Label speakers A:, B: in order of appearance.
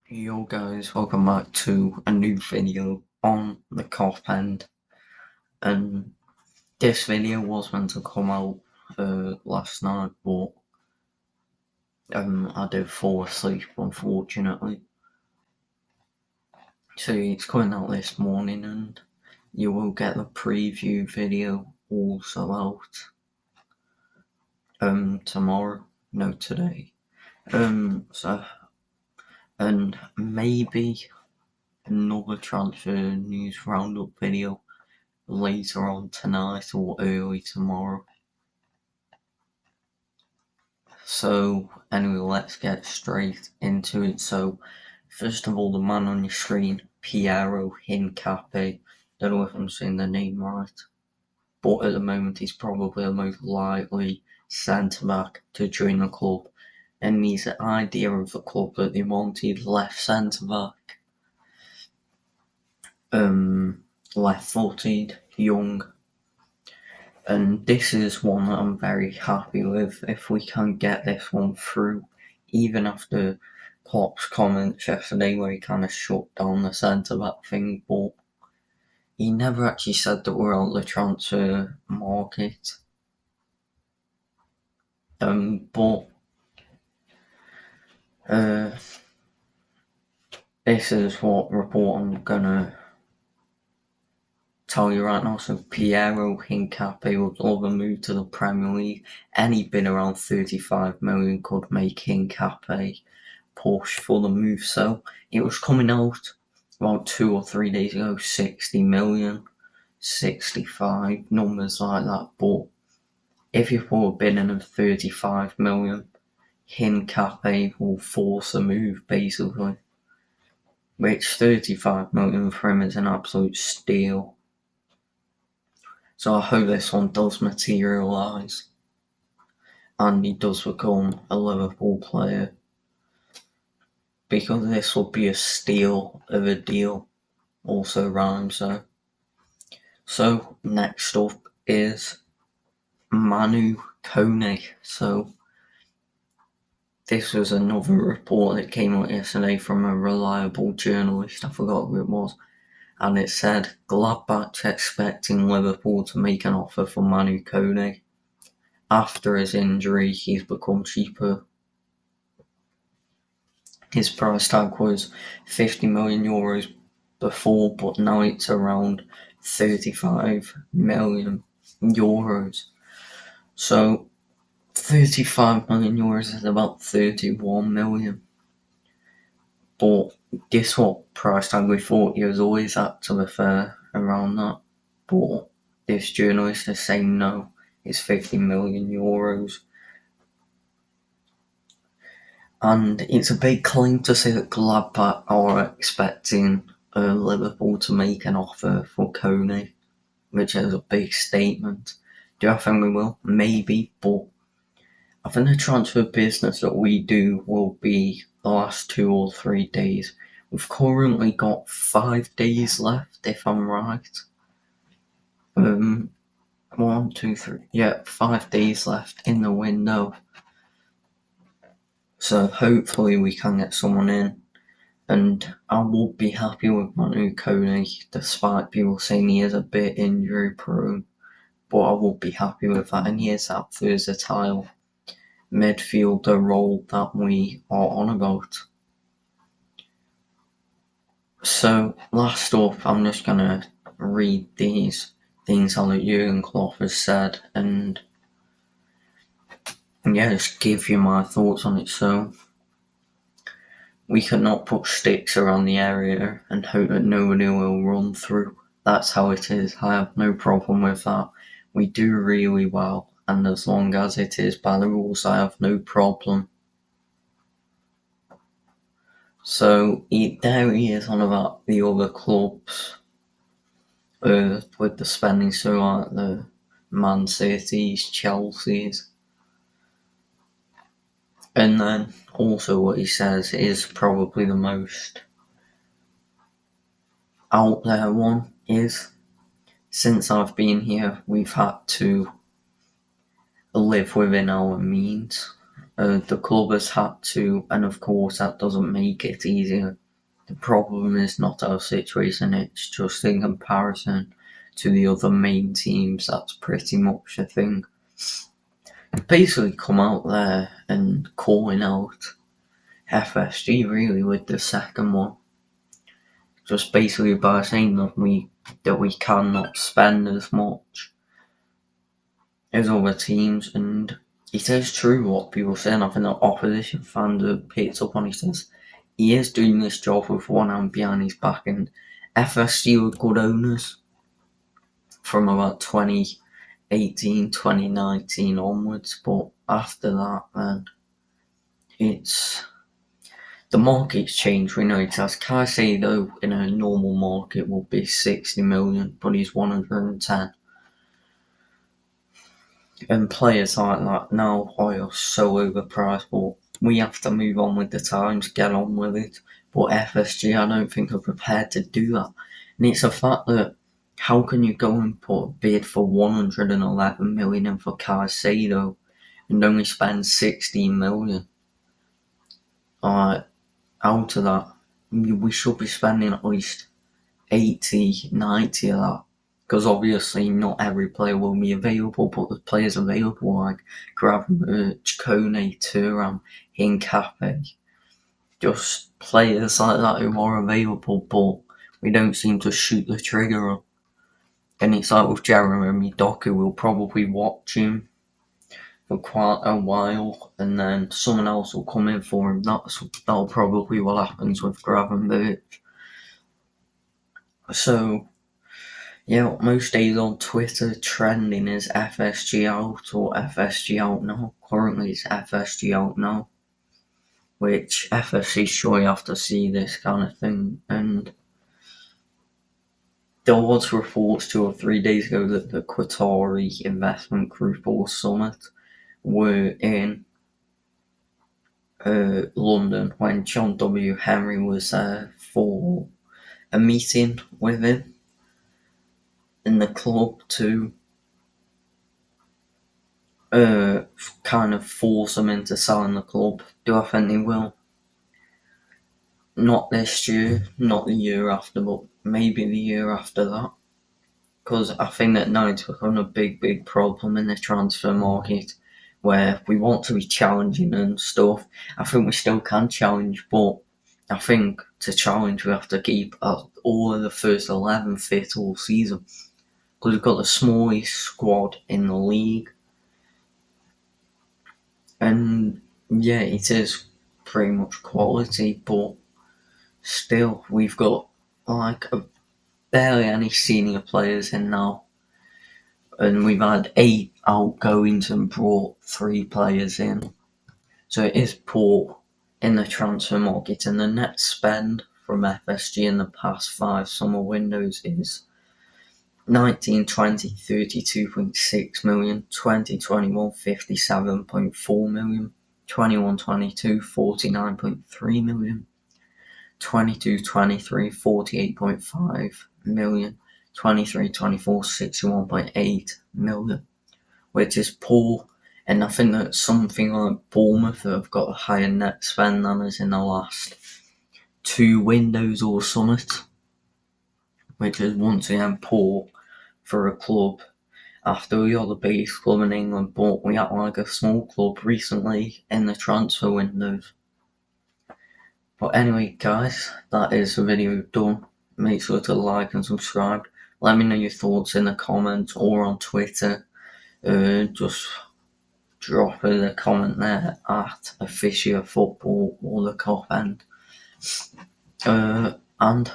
A: Yo guys, welcome back to a new video on the Cop End, and this video was meant to come out last night, but I did fall asleep unfortunately, so it's coming out this morning, and you will get the preview video also out tomorrow, no today, so and maybe another transfer news roundup video later on tonight or early tomorrow. So anyway, let's get straight into it. So first of all, the man on your screen, Piero Hincapie. Don't know if I'm saying the name right, but at the moment he's probably the most likely centre back to join the club. And he's the idea of the club that they wanted left centre back. Left-footed, young. And this is one that I'm very happy with. If we can get this one through, even after Klopp's comments yesterday where he kind of shut down the centre-back thing, but he never actually said that we're on the transfer market. But this is what report I'm gonna tell you right now. So Piero Hincapie would love a move to the Premier League. Any bid around 35 million could make Hincapie push for the move. So it was coming out about 2 or 3 days ago, 60 million, 65, numbers like that. But if you put a bid in of 35 million, Hincapie will force a move basically. Which 35 million for him is an absolute steal. So I hope this one does materialise and he does become a Liverpool player, because this will be a steal of a deal. Also rhymes though. So next up is Manu Kone. So this was another report that came out yesterday from a reliable journalist, I forgot who it was, and it said Gladbach expecting Liverpool to make an offer for Manu Kone. After his injury, he's become cheaper. His price tag was 50 million euros before, but now it's around 35 million euros. So 35 million euros is about 31 million. But guess what price tag we thought he was always at, to be fair, around that. But this journalist is saying no, it's 50 million euros. And it's a big claim to say that Gladbach are expecting Liverpool to make an offer for Kone, which is a big statement. Do I think we will? Maybe, but I think the transfer business that we do will be the last 2 or 3 days. We've currently got 5 days left, if I'm right. 1, 2, 3. Yeah, 5 days left in the window. So hopefully we can get someone in. And I will be happy with Manu Kone, despite people saying he is a bit injury prone. But I will be happy with that, and he is that versatile midfielder role that we are on about. So last up, I'm just gonna read these things that Jurgen Klopp has said, and yeah, just give you my thoughts on it. So we cannot put sticks around the area and hope that nobody will run through. That's how it is. I have no problem with that. We do really well, and as long as it is by the rules, I have no problem. So there he is on about the other clubs with the spending, so like the Man Cities, Chelsea's. And then also what he says is probably the most out there one is, since I've been here, we've had to live within our means. The club has had to, and of course that doesn't make it easier. The problem is not our situation, it's just in comparison to the other main teams, that's pretty much the thing. Basically come out there and calling out FSG really with the second one. Just basically by saying that we cannot spend as much as other teams, and it is true what people say, and I think the opposition fans have picked up on it. Says he is doing this job with one hand behind his back, and FSG were good owners from about 2018, 2019 onwards, but after that, then it's the market's changed. We know it has. Caicedo in a normal market will be 60 million, but he's 110. And players like that now are so overpriced, but we have to move on with the times, get on with it. But FSG, I don't think are prepared to do that. And it's a fact that how can you go and put a bid for 111 million in for Caicedo and only spend 16 million? Out of that, we should be spending at least 80, 90 of that. Because obviously not every player will be available, but the players available like Gravenberch, Kone, Thuram, Hincapie, just players like that who are available, but we don't seem to shoot the trigger on. And it's like with Jeremy Doku, we'll probably watch him for quite a while, and then someone else will come in for him. That'll probably what happens with Gravenberch. So, yeah, most days on Twitter trending is FSG out or FSG out now. Currently it's FSG out now, which FSG sure you have to see this kind of thing. And there was reports 2 or 3 days ago that the Qatari investment group or summit were in London when John W. Henry was there for a meeting with him in the club to kind of force them into selling the club. Do I think they will? Not this year, not the year after, but maybe the year after that. Because I think that now it's become a big problem in the transfer market where we want to be challenging and stuff. I think we still can challenge, but I think to challenge we have to keep all of the first 11 fit all season. Because we've got the smallest squad in the league. And yeah, it is pretty much quality, but still, we've got barely any senior players in now. And we've had 8 outgoings and brought 3 players in. So it is poor in the transfer market, and the net spend from FSG in the past 5 summer windows is 19-20 32.6 million, 20-21 57.4 million, 21-22 49.3 million, 22-23 48.5 million, 23-24 61.8 million, which is poor. And I think that something like Bournemouth have got a higher net spend than us in the last 2 windows or summit, which is once again poor for a club after we are the biggest club in England, but we act like a small club recently in the transfer windows. But anyway, guys, that is the video done. Make sure to like and subscribe. Let me know your thoughts in the comments or on Twitter. Just drop a comment there at Officia Football or the Cop End. And